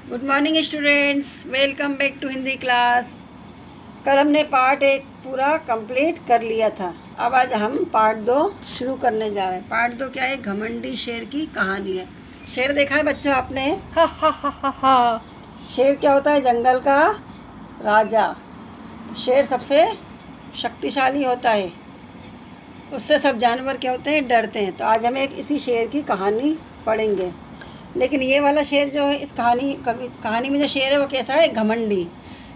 Good morning students, welcome back to Hindi class. कल हमने part 1 पूरा कंप्लीट कर लिया था। अब आज हम पार्ट 2 शुरू करने जा रहे हैं। पार्ट 2 क्या है? घमंडी शेर की कहानी है। शेर देखा है बच्चों आपने? हा हा हा हा हा। शेर क्या होता है? जंगल का राजा। शेर सबसे शक्तिशाली होता है, उससे सब जानवर क्या होते हैं? डरते हैं। तो आज हम एक इसी शेर की कहानी पढ़ेंगे। लेकिन ये वाला शेर जो है, इस कहानी में जो शेर है वो कैसा है? घमंडी।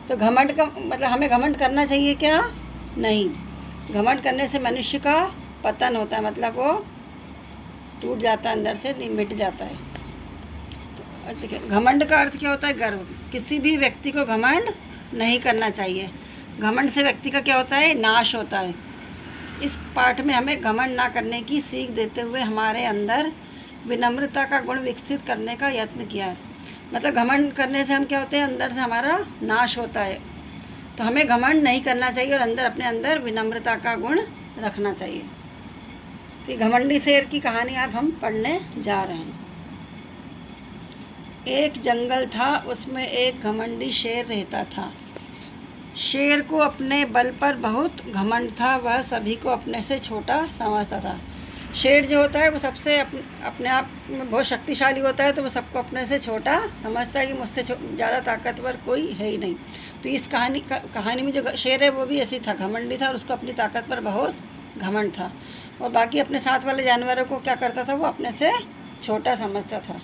तो घमंड का मतलब हमें घमंड करना चाहिए क्या? नहीं। घमंड करने से मनुष्य का पतन होता है, मतलब वो टूट जाता है, अंदर से मिट जाता है। तो देखिए, घमंड का अर्थ क्या होता है? गर्व। किसी भी व्यक्ति को घमंड नहीं करना चाहिए। घमंड से व्यक्ति का क्या होता है? नाश होता है। इस पाठ में हमें घमंड ना करने की सीख देते हुए हमारे अंदर विनम्रता का गुण विकसित करने का यत्न किया है। मतलब घमंड करने से हम क्या होते हैं? अंदर से हमारा नाश होता है। तो हमें घमंड नहीं करना चाहिए और अपने अंदर विनम्रता का गुण रखना चाहिए। तो घमंडी शेर की कहानी अब हम पढ़ने जा रहे हैं। एक जंगल था, उसमें एक घमंडी शेर रहता था। शेर को अपने बल पर बहुत घमंड था। वह सभी को अपने से छोटा समझता था। शेर जो होता है वो सबसे अपने आप में बहुत शक्तिशाली होता है, तो वो सबको अपने से छोटा समझता है कि मुझसे ज़्यादा ताकतवर कोई है ही नहीं। तो इस कहानी में जो शेर है वो भी ऐसी था, घमंडी था और उसको अपनी ताकत पर बहुत घमंड था। और बाकी अपने साथ वाले जानवरों को क्या करता था? वो अपने से छोटा समझता था।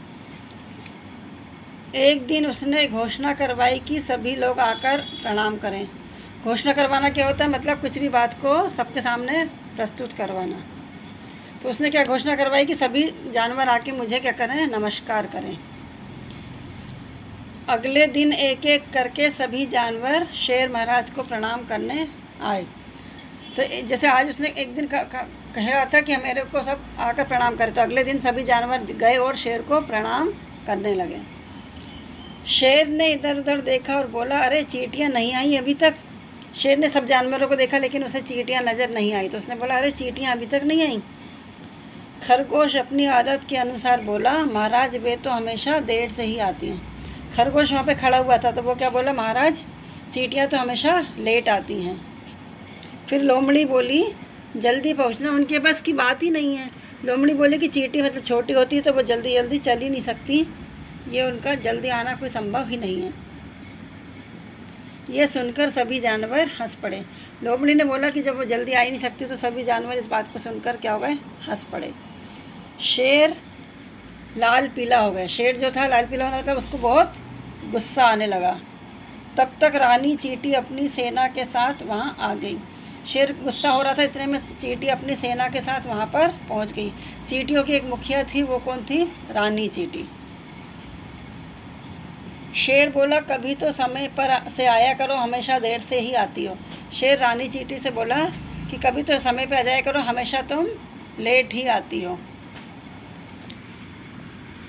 एक दिन उसने घोषणा करवाई कि सभी लोग आकर प्रणाम करें। घोषणा करवाना क्या होता है? मतलब कुछ भी बात को सबके सामने प्रस्तुत करवाना। तो उसने क्या घोषणा करवाई कि सभी जानवर आके मुझे क्या करें? नमस्कार करें। अगले दिन एक एक करके सभी जानवर शेर महाराज को प्रणाम करने आए। तो जैसे आज उसने एक दिन कह रहा था कि मेरे को सब आकर प्रणाम करें, तो अगले दिन सभी जानवर गए और शेर को प्रणाम करने लगे। शेर ने इधर उधर देखा और बोला, अरे चींटियाँ नहीं आई अभी तक। शेर ने सब जानवरों को देखा लेकिन उसे चींटियाँ नज़र नहीं आई। तो उसने बोला, अरे चींटियाँ अभी तक नहीं आई। खरगोश अपनी आदत के अनुसार बोला, महाराज वे तो हमेशा देर से ही आती हैं। खरगोश वहाँ पे खड़ा हुआ था, तो वो क्या बोला? महाराज चींटियाँ तो हमेशा लेट आती हैं। फिर लोमड़ी बोली, जल्दी पहुँचना उनके बस की बात ही नहीं है। लोमड़ी बोली कि चींटी मतलब छोटी होती है तो वो जल्दी जल्दी चल ही नहीं सकती, ये उनका जल्दी आना कोई संभव ही नहीं है। ये सुनकर सभी जानवर हंस पड़े। लोमड़ी ने बोला कि जब वो जल्दी आ ही नहीं सकती, तो सभी जानवर इस बात को सुनकर क्या हो गए? हंस पड़े। शेर लाल पीला हो गया। शेर जो था लाल पीला होना, मतलब उसको बहुत गुस्सा आने लगा। तब तक रानी चींटी अपनी सेना के साथ वहाँ आ गई। शेर गुस्सा हो रहा था, इतने में चींटी अपनी सेना के साथ वहाँ पर पहुँच गई। चींटियों की एक मुखिया थी, वो कौन थी? रानी चींटी। शेर बोला, कभी तो समय पर से आया करो, हमेशा देर से ही आती हो। शेर रानी चींटी से बोला कि कभी तो समय पर आ जाया करो, हमेशा तुम लेट ही आती हो।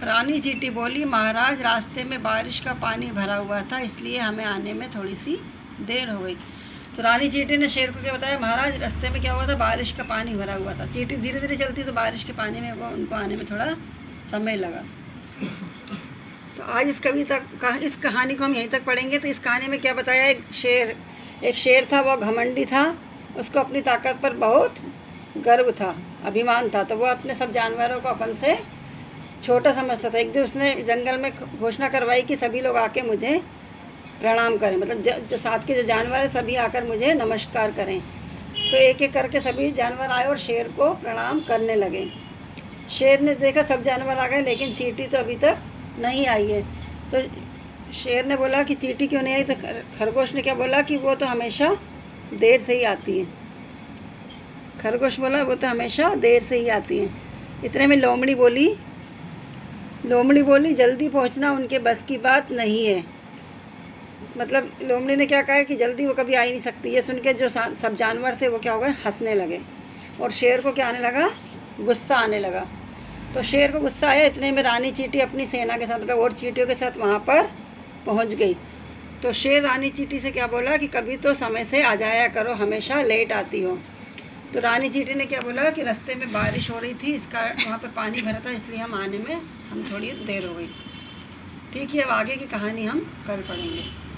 रानी चींटी बोली, महाराज रास्ते में बारिश का पानी भरा हुआ था, इसलिए हमें आने में थोड़ी सी देर हो गई। तो रानी चींटी ने शेर को क्या बताया? महाराज रास्ते में क्या हुआ था? बारिश का पानी भरा हुआ था। चींटी धीरे धीरे चलती तो बारिश के पानी में उनको आने में थोड़ा समय लगा। तो आज इस कहानी को हम यहीं तक पढ़ेंगे। तो इस कहानी में क्या बताया? एक शेर था, वो घमंडी था, उसको अपनी ताकत पर बहुत गर्व था, अभिमान था। तो वो अपने सब जानवरों को अपन से छोटा समझता था। एक दिन उसने जंगल में घोषणा करवाई कि सभी लोग आके मुझे प्रणाम करें, मतलब जो साथ के जो जानवर हैं सभी आकर मुझे नमस्कार करें। तो एक एक करके सभी जानवर आए और शेर को प्रणाम करने लगे। शेर ने देखा सब जानवर आ गए, लेकिन चींटी तो अभी तक नहीं आई है। तो शेर ने बोला कि चींटी क्यों नहीं आई? तो खरगोश ने क्या बोला कि वो तो हमेशा देर से ही आती है। खरगोश बोला, वो तो हमेशा देर से ही आती है। इतने में लोमड़ी बोली, जल्दी पहुंचना उनके बस की बात नहीं है। मतलब लोमड़ी ने क्या कहा कि जल्दी वो कभी आ ही नहीं सकती। ये सुन के जो सब जानवर थे वो क्या हो गए? हंसने लगे। और शेर को क्या आने लगा? गुस्सा आने लगा। तो शेर को गुस्सा आया। इतने में रानी चींटी अपनी सेना के साथ, मतलब और चींटियों के साथ वहाँ पर पहुँच गई। तो शेर रानी चींटी से क्या बोला कि कभी तो समय से आ जाया करो, हमेशा लेट आती हो। तो रानी चींटी ने क्या बोला कि रास्ते में बारिश हो रही थी, इसका वहाँ पे पानी भरा था, इसलिए हम आने में थोड़ी देर हो गई। ठीक है, अब आगे की कहानी हम कल पढ़ेंगे।